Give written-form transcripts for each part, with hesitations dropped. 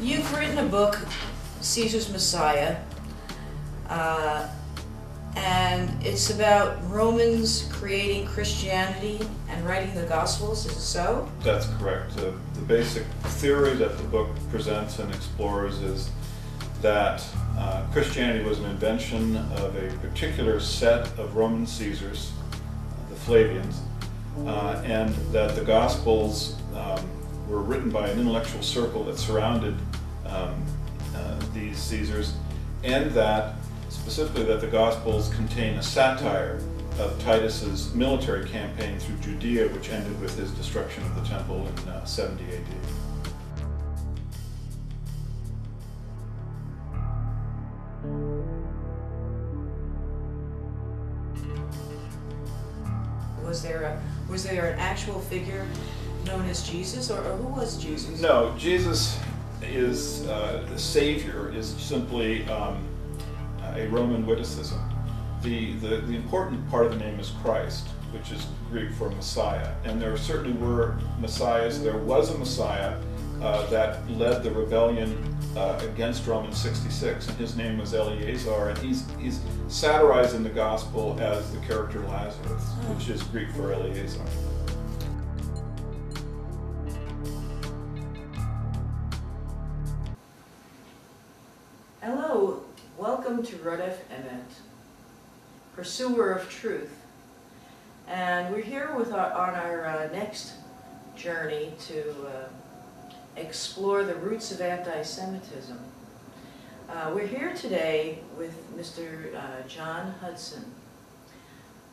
You've written a book, Caesar's Messiah, and it's about Romans creating Christianity and writing the Gospels, is it so? That's correct. The basic theory that the book presents and explores is that Christianity was an invention of a particular set of Roman Caesars, the Flavians, and that the Gospels were written by an intellectual circle that surrounded these Caesars, and that specifically that the Gospels contain a satire of Titus's military campaign through Judea, which ended with his destruction of the temple in 70 AD. Was there an actual figure known as Jesus, or who was Jesus? No, Jesus is the Savior is simply a Roman witticism. The important part of the name is Christ, which is Greek for Messiah, and there certainly were Messiahs. There was a Messiah that led the rebellion against Rome in 66, and his name was Eleazar, and he's satirized in the Gospel as the character Lazarus, which is Greek for Eleazar. Hello, welcome to Rodeph Emet, pursuer of truth. And we're here with on our next journey to explore the roots of anti-Semitism. We're here today with Mr. John Hudson.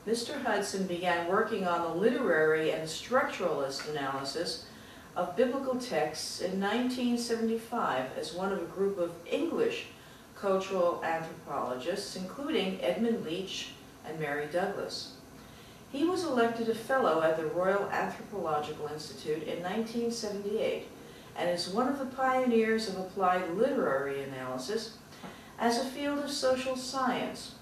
Mr. Hudson began working on the literary and structuralist analysis of biblical texts in 1975 as one of a group of English cultural anthropologists, including Edmund Leach and Mary Douglas. He was elected a fellow at the Royal Anthropological Institute in 1978 and is one of the pioneers of applied literary analysis as a field of social science.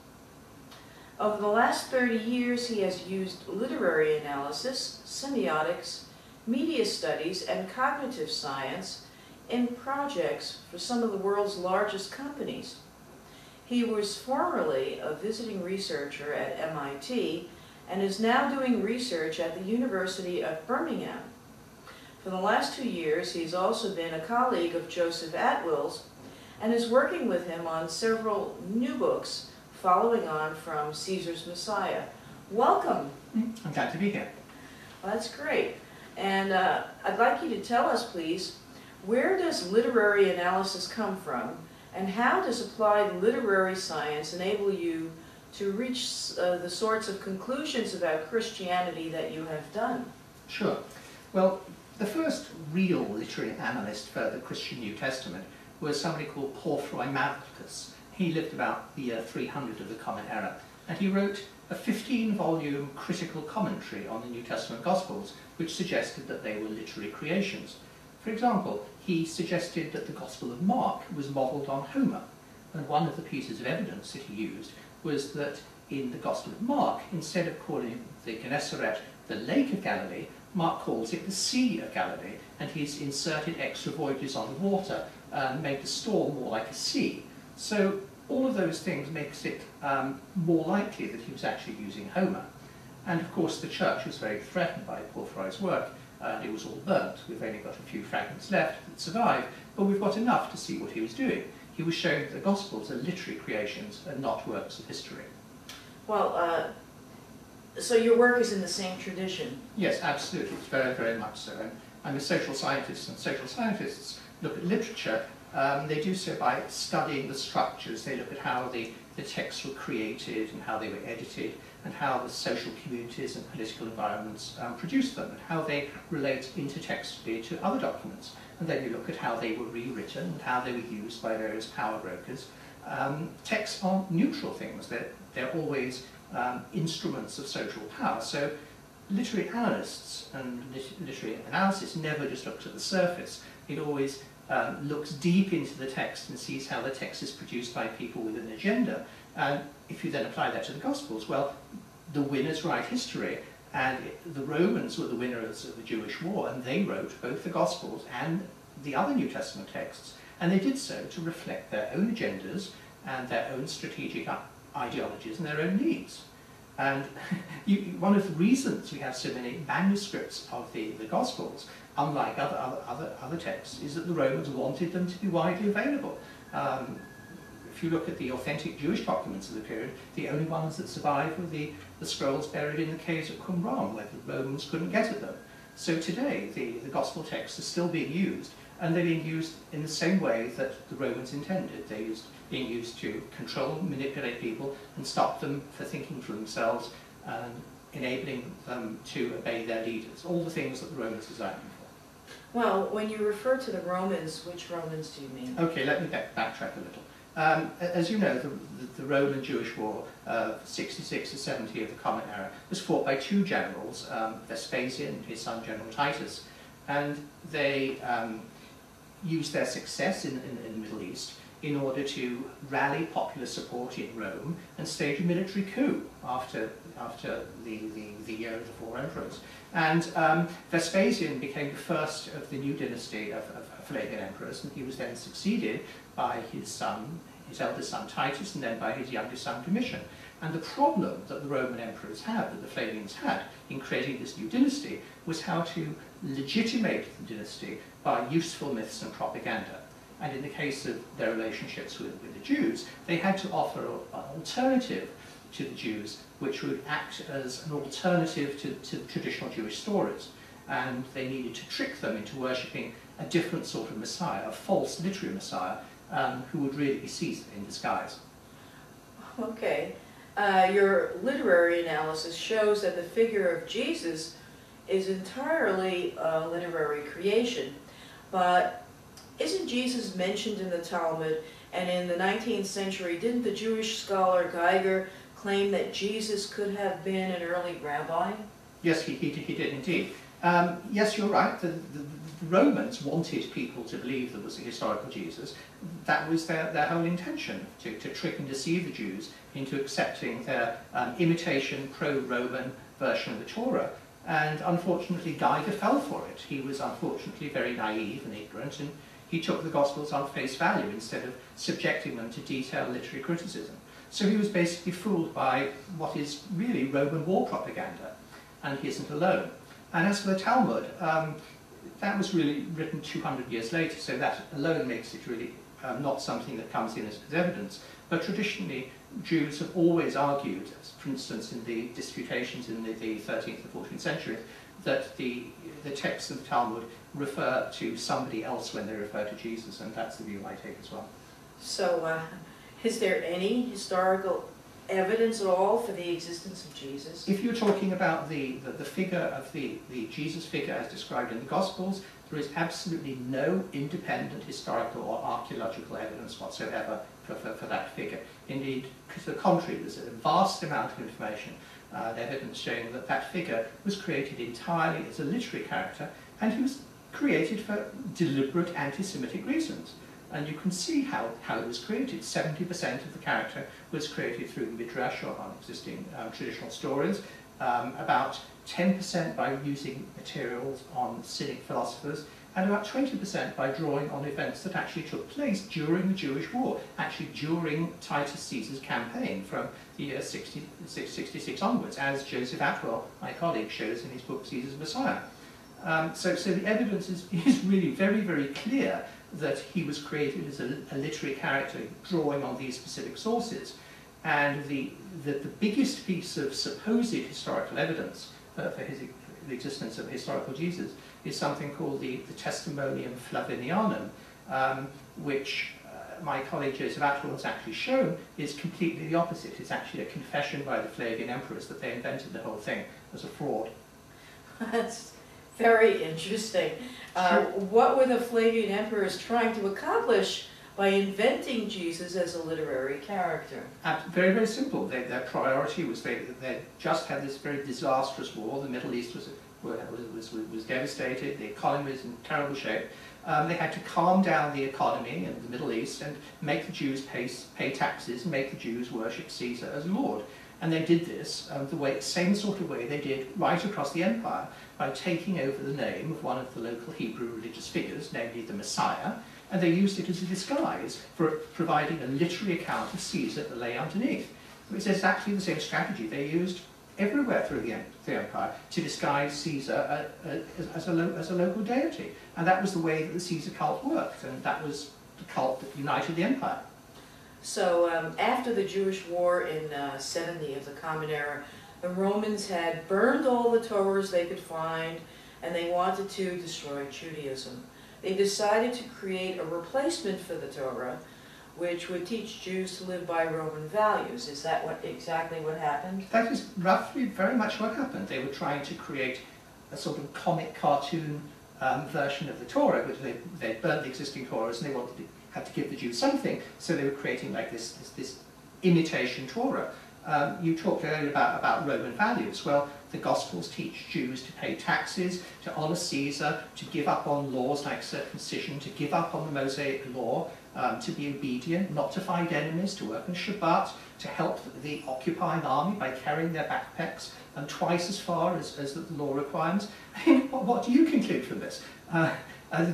Over the last 30 years, he has used literary analysis, semiotics, media studies, and cognitive science in projects for some of the world's largest companies. He was formerly a visiting researcher at MIT and is now doing research at the University of Birmingham. For the last 2 years, he's also been a colleague of Joseph Atwill's and is working with him on several new books following on from Caesar's Messiah. Welcome. I'm glad to be here. Well, that's great. And I'd like you to tell us, please, where does literary analysis come from, and how does applied literary science enable you to reach the sorts of conclusions about Christianity that you have done? Sure. Well, the first real literary analyst for the Christian New Testament was somebody called Marcus. He lived about the year 300 of the Common Era, and he wrote a 15-volume critical commentary on the New Testament Gospels, which suggested that they were literary creations. For example, he suggested that the Gospel of Mark was modelled on Homer, and one of the pieces of evidence that he used was that in the Gospel of Mark, instead of calling the Gennesaret the Lake of Galilee, Mark calls it the Sea of Galilee, and he's inserted extra voyages on the water and made the storm more like a sea. So all of those things makes it more likely that he was actually using Homer. And of course the church was very threatened by Porphyry's work, and it was all burnt. We've only got a few fragments left that survive, but we've got enough to see what he was doing. He was showing that the Gospels are literary creations and not works of history. Well, so your work is in the same tradition? Yes, absolutely. It's very, very much so. I'm a social scientist, and social scientists look at literature. They do so by studying the structures. They look at how the texts were created and how they were edited, and how the social communities and political environments produced them, and how they relate intertextually to other documents. And then you look at how they were rewritten and how they were used by various power brokers. Texts aren't neutral things. They're always instruments of social power. So literary analysts and literary analysis never just looks at the surface. It always looks deep into the text and sees how the text is produced by people with an agenda. And if you then apply that to the Gospels, well, the winners write history, and the Romans were the winners of the Jewish war, and they wrote both the Gospels and the other New Testament texts. And they did so to reflect their own agendas and their own strategic ideologies and their own needs. And one of the reasons we have so many manuscripts of the Gospels, unlike other texts, is that the Romans wanted them to be widely available. If you look at the authentic Jewish documents of the period, the only ones that survive were the scrolls buried in the caves at Qumran, where the Romans couldn't get at them. So today, the Gospel texts are still being used, and they're being used in the same way that the Romans intended. They're being used to control and manipulate people and stop them for thinking for themselves and enabling them to obey their leaders. All the things that the Romans designed them for. Well, when you refer to the Romans, which Romans do you mean? Okay, let me backtrack a little. As you know, the Roman-Jewish War of 66 to 70 of the Common Era was fought by two generals, Vespasian and his son General Titus, and they used their success in the Middle East in order to rally popular support in Rome and stage a military coup after the year of the four emperors. And Vespasian became the first of the new dynasty of Flavian emperors, and he was then succeeded by his eldest son Titus, and then by his youngest son Domitian. And the problem that the Roman emperors had, that the Flavians had, in creating this new dynasty, was how to legitimate the dynasty by useful myths and propaganda. And in the case of their relationships with the Jews, they had to offer an alternative to the Jews, which would act as an alternative to traditional Jewish stories. And they needed to trick them into worshipping a different sort of Messiah, a false literary Messiah, who would really be Caesar in disguise. Okay. Your literary analysis shows that the figure of Jesus is entirely a literary creation, but isn't Jesus mentioned in the Talmud? And in the 19th century, didn't the Jewish scholar Geiger claim that Jesus could have been an early rabbi? Yes, he did indeed. Yes, you're right. The Romans wanted people to believe there was a historical Jesus. That was their whole intention, to trick and deceive the Jews into accepting their imitation pro-Roman version of the Torah. And unfortunately, Geiger fell for it. He was unfortunately very naive and ignorant, and he took the Gospels on face value instead of subjecting them to detailed literary criticism. So he was basically fooled by what is really Roman war propaganda, and he isn't alone. And as for the Talmud, that was really written 200 years later, so that alone makes it really not something that comes in as evidence. But traditionally, Jews have always argued, for instance in the disputations in the 13th and 14th century, that the texts of the Talmud refer to somebody else when they refer to Jesus, and that's the view I take as well. So, is there any historical evidence at all for the existence of Jesus? If you're talking about the figure of the Jesus figure as described in the Gospels, there is absolutely no independent historical or archaeological evidence whatsoever for that figure. Indeed, to the contrary, there's a vast amount of information, evidence showing that that figure was created entirely as a literary character, and he was created for deliberate anti-Semitic reasons. And you can see how it was created. 70% of the character was created through midrash or on existing traditional stories, about 10% by using materials on Cynic philosophers, and about 20% by drawing on events that actually took place during the Jewish War, actually during Titus Caesar's campaign from the year 66 onwards, as Joseph Atwill, my colleague, shows in his book Caesar's Messiah. So the evidence is really very, very clear that he was created as a literary character drawing on these specific sources. And the biggest piece of supposed historical evidence for the existence of historical Jesus is something called the Testimonium Flavinianum, which my colleague Joseph Atwill has actually shown is completely the opposite. It's actually a confession by the Flavian emperors that they invented the whole thing as a fraud. That's very interesting. What were the Flavian emperors trying to accomplish by inventing Jesus as a literary character? Very, very simple. Their priority was they just had this very disastrous war. The Middle East was devastated. The economy was in terrible shape. They had to calm down the economy in the Middle East and make the Jews pay taxes and make the Jews worship Caesar as Lord. And they did this the same sort of way they did right across the empire, by taking over the name of one of the local Hebrew religious figures, namely the Messiah, and they used it as a disguise for providing a literary account of Caesar that lay underneath. It's exactly the same strategy they used everywhere through the empire to disguise Caesar as a local deity. And that was the way that the Caesar cult worked, and that was the cult that united the empire. So after the Jewish war in 70 of the Common Era, the Romans had burned all the Torahs they could find, and they wanted to destroy Judaism. They decided to create a replacement for the Torah, which would teach Jews to live by Roman values. Is that exactly what happened? That is roughly very much what happened. They were trying to create a sort of comic cartoon version of the Torah, because they burned the existing Torahs and they had to give the Jews something, so they were creating like this imitation Torah. You talked earlier about Roman values. Well, the Gospels teach Jews to pay taxes, to honour Caesar, to give up on laws like circumcision, to give up on the Mosaic law, to be obedient, not to fight enemies, to work on Shabbat, to help the occupying army by carrying their backpacks twice as far as the law requires. What do you conclude from this?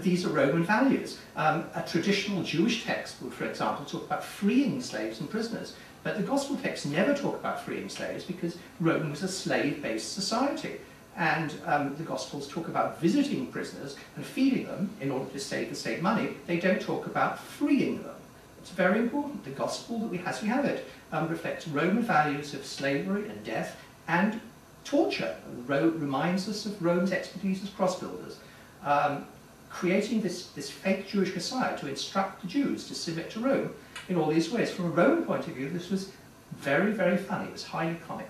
These are Roman values. A traditional Jewish text would, for example, talk about freeing slaves and prisoners. But the Gospel texts never talk about freeing slaves because Rome was a slave-based society. And the Gospels talk about visiting prisoners and feeding them in order to save the state money. They don't talk about freeing them. It's very important. The Gospel, that we, as we have it, reflects Roman values of slavery and death and torture. Reminds us of Rome's expertise as cross-builders. Creating this fake Jewish Messiah to instruct the Jews to submit to Rome in all these ways. From a Roman point of view, this was very, very funny. It was highly comic.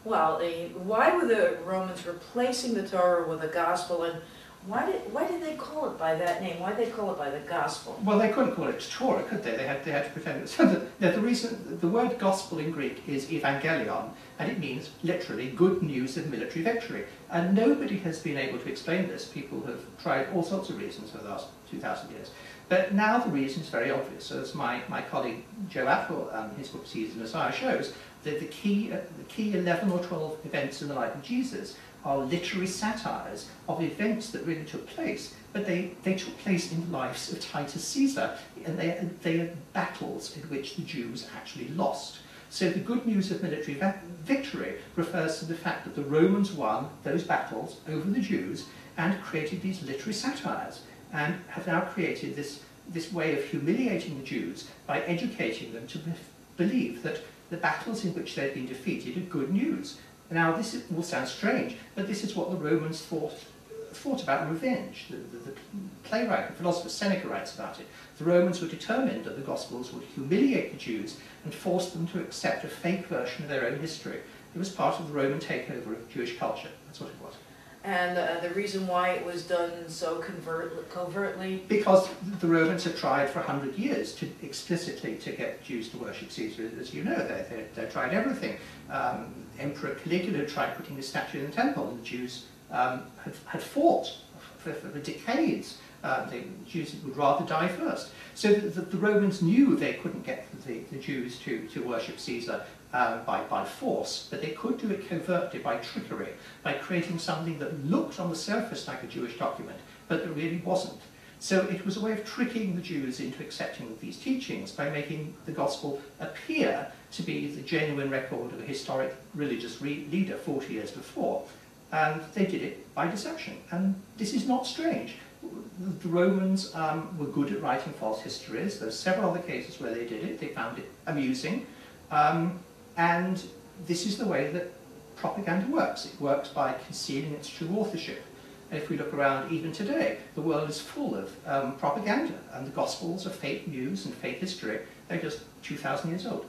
Well, why were the Romans replacing the Torah with the Gospel, and why did they call it by that name? Why did they call it by the Gospel? Well, they couldn't call it Torah, could they? They had to pretend it. So the word Gospel in Greek is evangelion, and it means literally good news of military victory. And nobody has been able to explain this. People have tried all sorts of reasons for the last 2,000 years. But now the reason is very obvious. As my colleague Joe Atwill, his book Caesar the Messiah, shows, that the key 11 or 12 events in the life of Jesus are literary satires of events that really took place, but they took place in the lives of Titus Caesar, and they are battles in which the Jews actually lost. So the good news of military victory refers to the fact that the Romans won those battles over the Jews and created these literary satires, and have now created this way of humiliating the Jews by educating them to believe that the battles in which they'd been defeated are good news. Now, this will sound strange, but this is what the Romans thought about revenge. The playwright and philosopher Seneca writes about it. The Romans were determined that the Gospels would humiliate the Jews and force them to accept a fake version of their own history. It was part of the Roman takeover of Jewish culture. That's what it was. And the reason why it was done so covertly? Because the Romans had tried for 100 years to explicitly to get Jews to worship Caesar. As you know, they tried everything. Emperor Caligula tried putting a statue in the temple, and the Jews had fought for decades. The Jews would rather die first. So the Romans knew they couldn't get the Jews to worship Caesar by force, but they could do it covertly by trickery, by creating something that looked on the surface like a Jewish document, but that really wasn't. So it was a way of tricking the Jews into accepting these teachings by making the Gospel appear to be the genuine record of a historic religious leader 40 years before. And they did it by deception. And this is not strange. The Romans were good at writing false histories. There are several other cases where they did it. They found it amusing. And this is the way that propaganda works. It works by concealing its true authorship. And if we look around even today, the world is full of propaganda, and the Gospels are fake news and fake history. They're just 2,000 years old.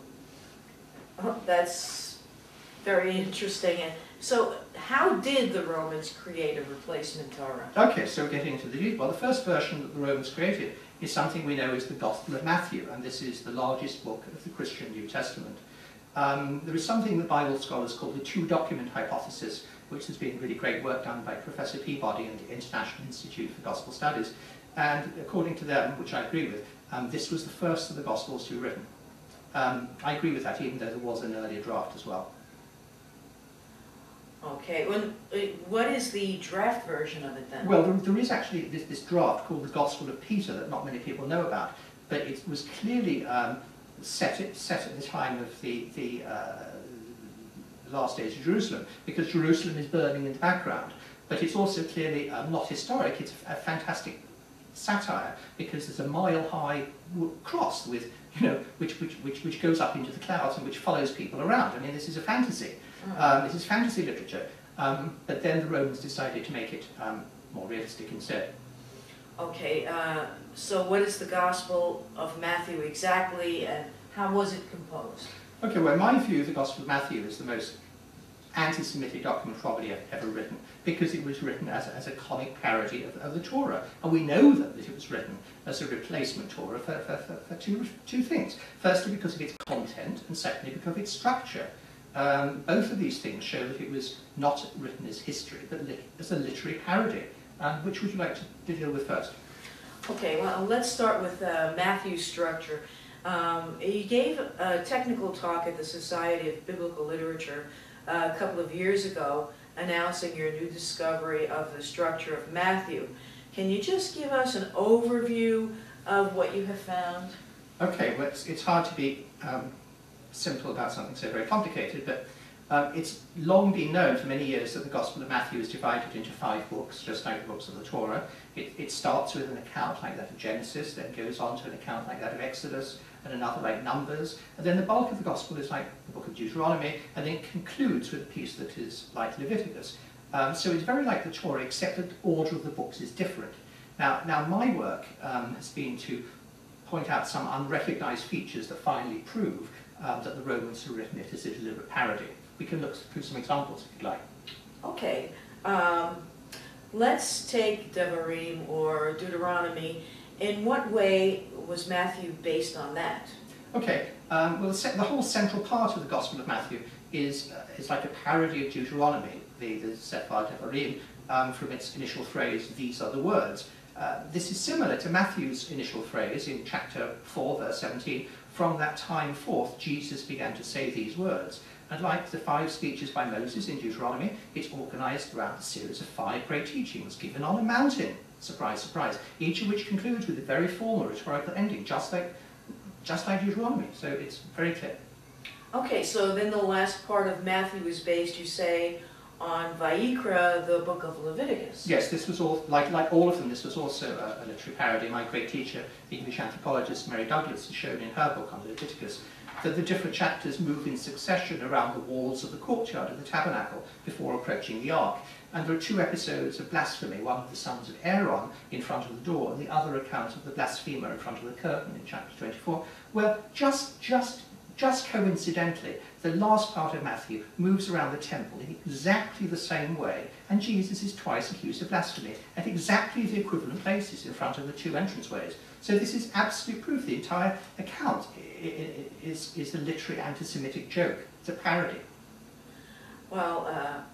Oh, that's very interesting. So how did the Romans create a replacement Torah? Okay, so getting into the detail. Well, the first version that the Romans created is something we know as the Gospel of Matthew, and this is the largest book of the Christian New Testament. There is something that Bible scholars call the two-document hypothesis, which has been really great work done by Professor Peabody and the International Institute for Gospel Studies. And according to them, which I agree with, this was the first of the Gospels to be written. I agree with that, even though there was an earlier draft as well. Okay, what is the draft version of it then? Well, there is actually this draft called the Gospel of Peter that not many people know about, but it was clearly set at the time of the last days of Jerusalem, because Jerusalem is burning in the background. But it's also clearly not historic. It's a fantastic satire, because there's a mile-high cross with, which goes up into the clouds and which follows people around. I mean, this is a fantasy. This is fantasy literature. But then the Romans decided to make it more realistic instead. Okay, so what is the Gospel of Matthew exactly, and how was it composed? Okay, well, in my view, the Gospel of Matthew is the most anti-Semitic document probably ever written, because it was written as a comic parody of the Torah. And we know that it was written as a replacement Torah for two things. Firstly, because of its content, and secondly, because of its structure. Both of these things show that it was not written as history, but as a literary parody. Which would you like to deal with first? Okay, well, let's start with Matthew's structure. You gave a technical talk at the Society of Biblical Literature a couple of years ago, announcing your new discovery of the structure of Matthew. Can you just give us an overview of what you have found? Okay, well, it's hard to be simple about something so very complicated, but it's long been known for many years that the Gospel of Matthew is divided into 5 books, just like the books of the Torah. It starts with an account like that of Genesis, then goes on to an account like that of Exodus, and another like Numbers, and then the bulk of the Gospel is like the book of Deuteronomy, and then it concludes with a piece that is like Leviticus. So it's very like the Torah, except that the order of the books is different. Now my work has been to point out some unrecognized features that finally prove that the Romans have written it as a deliberate parody. We can look through some examples if you'd like. Okay. Let's take Devarim or Deuteronomy. In what way was Matthew based on that? Okay. Well, the whole central part of the Gospel of Matthew is like a parody of Deuteronomy, the Sefer Devarim, from its initial phrase, "These are the words." This is similar to Matthew's initial phrase in chapter 4, verse 17. From that time forth, Jesus began to say these words. And like the 5 speeches by Moses in Deuteronomy, it's organised around a series of 5 great teachings given on a mountain. Surprise, surprise. Each of which concludes with a very formal rhetorical ending, just like Deuteronomy. So it's very clear. Okay, so then the last part of Matthew is based, you say, on Vayikra, the book of Leviticus. Yes, this was all, like all of them, this was also a literary parody. My great teacher, the English anthropologist Mary Douglas, has shown in her book on Leviticus that the different chapters move in succession around the walls of the courtyard of the tabernacle before approaching the ark. And there are 2 episodes of blasphemy, one of the sons of Aaron in front of the door, and the other account of the blasphemer in front of the curtain in chapter 24. Well, just coincidentally, the last part of Matthew moves around the temple in exactly the same way, and Jesus is twice accused of blasphemy at exactly the equivalent places in front of the 2 entranceways. So this is absolute proof. The entire account is a literary anti-Semitic joke. It's a parody. Well,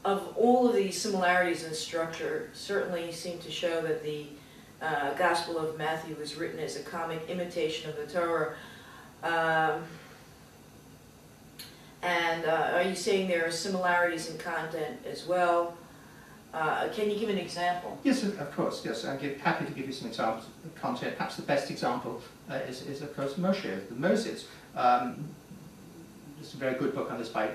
of all of these similarities in structure, certainly seem to show that the Gospel of Matthew was written as a comic imitation of the Torah. Are you saying there are similarities in content as well? Can you give an example? Yes, of course, yes. I'm happy to give you some examples of content. Perhaps the best example is of course, Moses. There's a very good book on this by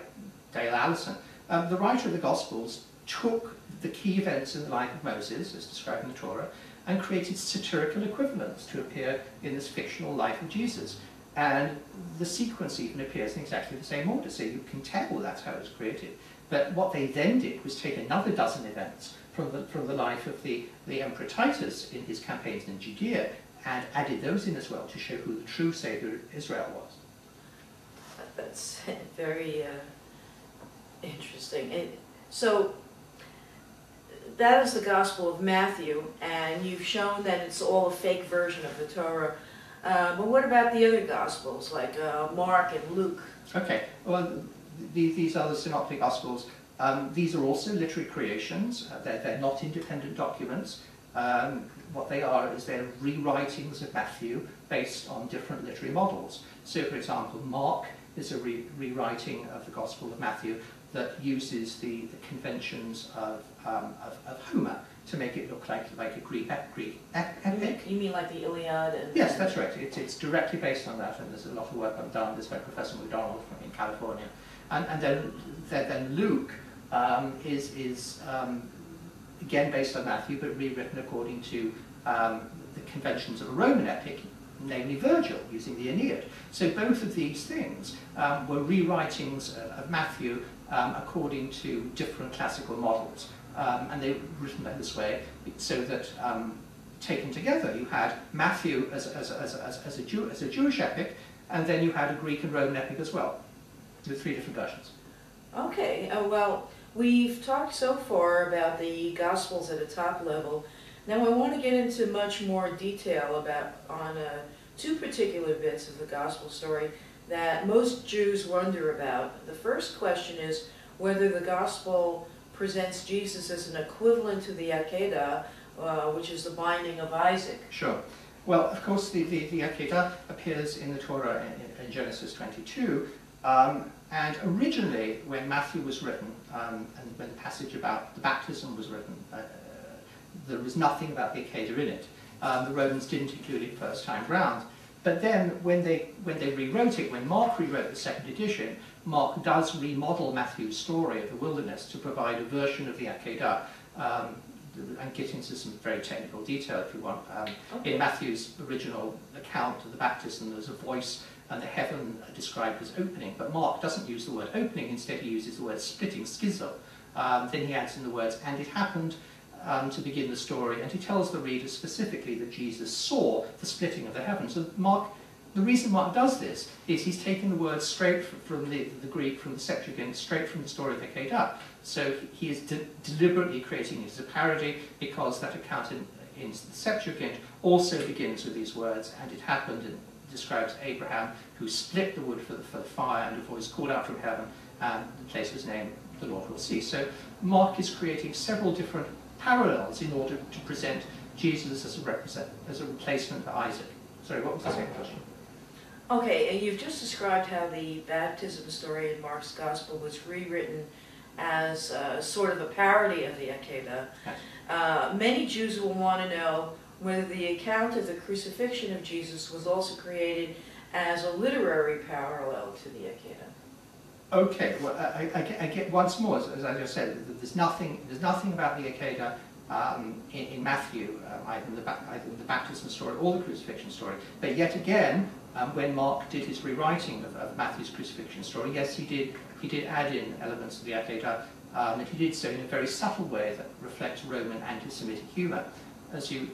Dale Allison. The writer of the Gospels took the key events in the life of Moses, as described in the Torah, and created satirical equivalents to appear in this fictional life of Jesus. And the sequence even appears in exactly the same order, so you can tell that's how it was created. But what they then did was take another dozen events from the life of the Emperor Titus in his campaigns in Judea and added those in as well to show who the true Saviour of Israel was. That's very interesting. So that is the Gospel of Matthew, and you've shown that it's all a fake version of the Torah. But what about the other Gospels, like Mark and Luke? Okay, well, these are the Synoptic Gospels. These are also literary creations. They're not independent documents. What they are is they're rewritings of Matthew based on different literary models. So, for example, Mark is a rewriting of the Gospel of Matthew that uses the conventions of Homer to make it look like a Greek epic. You mean like the Iliad? And Yes, that's right. It's directly based on that, and there's a lot of work done this by Professor McDonald in California. And then Luke is again based on Matthew, but rewritten according to the conventions of a Roman epic, namely Virgil, using the Aeneid. So both of these things were rewritings of Matthew according to different classical models. And they were written this way so that, taken together, you had Matthew as a Jewish epic, and then you had a Greek and Roman epic as well, with 3 different versions. Okay, well, we've talked so far about the Gospels at a top level. Now I want to get into much more detail on 2 particular bits of the Gospel story that most Jews wonder about. The first question is whether the Gospel presents Jesus as an equivalent to the Akedah, which is the binding of Isaac. Sure. Well, of course, the Akedah appears in the Torah in Genesis 22, and originally, when Matthew was written, and when the passage about the baptism was written, there was nothing about the Akedah in it. The Romans didn't include it first time round. But then, when they rewrote it, when Mark rewrote the 2nd edition, Mark does remodel Matthew's story of the wilderness to provide a version of the Akedah, and get into some very technical detail if you want. Okay. In Matthew's original account of the baptism, there's a voice and the heaven described as opening, but Mark doesn't use the word opening, instead he uses the word splitting, schizo. Then he adds in the words, and it happened, to begin the story, and he tells the reader specifically that Jesus saw the splitting of the heavens. So the reason Mark does this is he's taken the words straight from the Greek, from the Septuagint, straight from the story of the Akedah. So he is deliberately creating it as a parody, because that account in the Septuagint also begins with these words, and it happened, and describes Abraham who split the wood for the fire, and a voice called out from heaven, and the place was named The Lord Will See. So Mark is creating several different parallels in order to present Jesus as a replacement for Isaac. Sorry, what was the second question? Okay, and you've just described how the baptism story in Mark's Gospel was rewritten as sort of a parody of the Akedah. Yes. Many Jews will want to know whether the account of the crucifixion of Jesus was also created as a literary parallel to the Akedah. Okay, well, I get once more, as I just said, there's nothing about the Akedah in Matthew, either in the baptism story or the crucifixion story. But yet again, when Mark did his rewriting of Matthew's crucifixion story, yes, he did add in elements of the Akedah, and he did so in a very subtle way that reflects Roman anti-Semitic humour. As you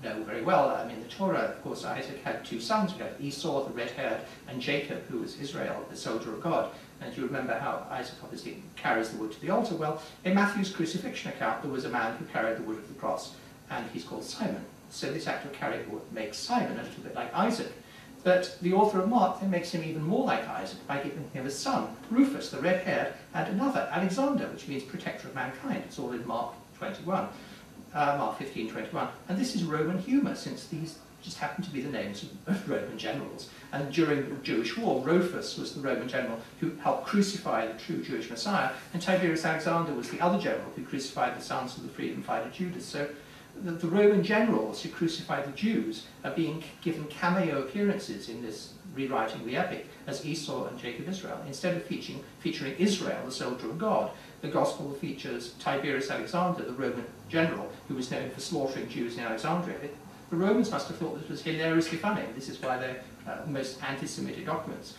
know very well, in the Torah, of course, Isaac had 2 sons. We had Esau, the red-haired, and Jacob, who was Israel, the soldier of God. And you remember how Isaac obviously carries the wood to the altar. Well, in Matthew's crucifixion account, there was a man who carried the wood of the cross, and he's called Simon. So this act of carrying wood makes Simon a little bit like Isaac. But the author of Mark then makes him even more like Isaac by giving him a son, Rufus, the red-haired, and another, Alexander, which means protector of mankind. It's all in Mark 21, Mark 15:21. And this is Roman humour, since these just happen to be the names of Roman generals. And during the Jewish war, Rufus was the Roman general who helped crucify the true Jewish Messiah, and Tiberius Alexander was the other general who crucified the sons of the freedom fighter Judas. So the Roman generals who crucified the Jews are being given cameo appearances in this rewriting the epic as Esau and Jacob Israel. Instead of featuring Israel, the soldier of God, the Gospel features Tiberius Alexander, the Roman general, who was known for slaughtering Jews in Alexandria. The Romans must have thought this was hilariously funny. This is why they're the most anti-Semitic documents.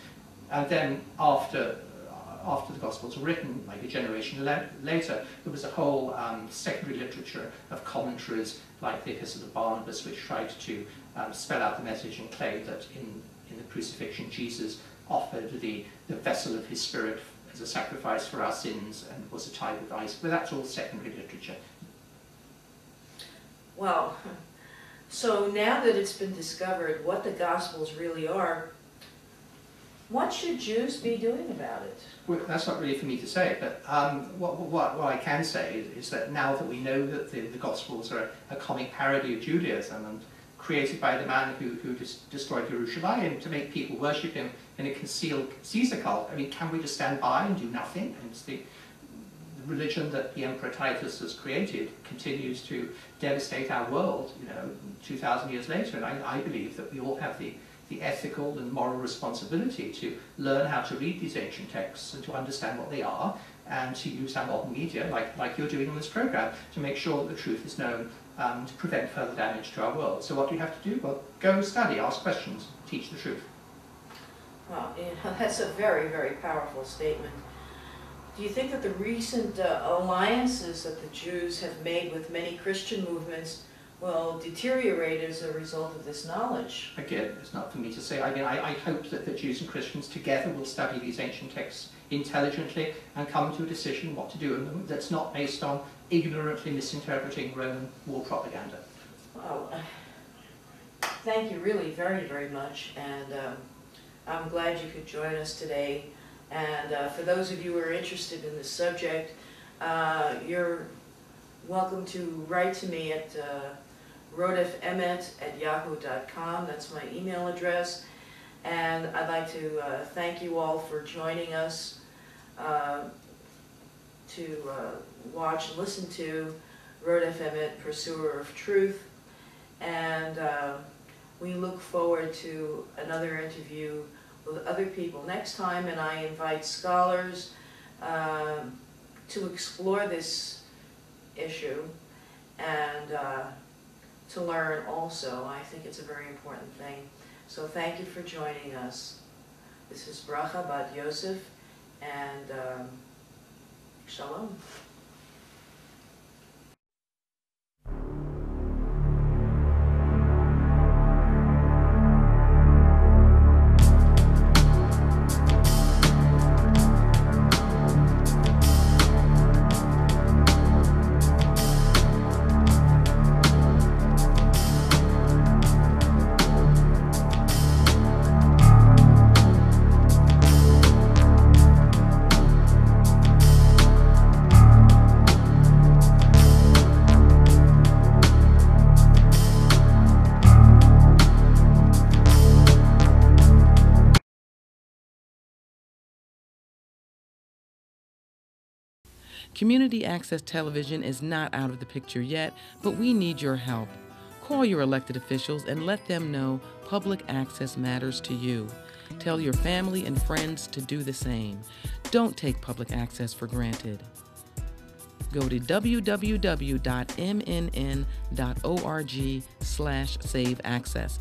And then after the Gospels were written, like a generation later, there was a whole secondary literature of commentaries like the Epistle of Barnabas, which tried to spell out the message and claimed that in the crucifixion Jesus offered the vessel of his spirit as a sacrifice for our sins and was a type of Isaac. But that's all secondary literature. Well, so now that it's been discovered what the Gospels really are, what should Jews be doing about it? Well, that's not really for me to say, but what I can say is that now that we know that the Gospels are a comic parody of Judaism, and of created by the man who destroyed Jerusalem to make people worship him in a concealed Caesar cult. I mean, can we just stand by and do nothing? And it's the religion that the Emperor Titus has created continues to devastate our world, 2,000 years later. And I believe that we all have the ethical and moral responsibility to learn how to read these ancient texts and to understand what they are, and to use our modern media, like you're doing on this program, to make sure that the truth is known, to prevent further damage to our world. So what do you have to do? Well, go study, ask questions, teach the truth. Well, that's a very, very powerful statement. Do you think that the recent alliances that the Jews have made with many Christian movements will deteriorate as a result of this knowledge? Again, it's not for me to say. I mean, I hope that the Jews and Christians together will study these ancient texts intelligently and come to a decision what to do with them that's not based on ignorantly misinterpreting Roman war propaganda. Well, thank you really very, very much, and I'm glad you could join us today. And for those of you who are interested in this subject, you're welcome to write to me at Rodeph Emet at yahoo.com. That's my email address. And I'd like to thank you all for joining us to watch and listen to Rodeph Emet, Pursuer of Truth. And we look forward to another interview with other people next time, and I invite scholars to explore this issue and to learn also. I think it's a very important thing. So thank you for joining us. This is Bracha Bat Yosef, and Shalom. Community access television is not out of the picture yet, but we need your help. Call your elected officials and let them know public access matters to you. Tell your family and friends to do the same. Don't take public access for granted. Go to www.mnn.org/saveaccess.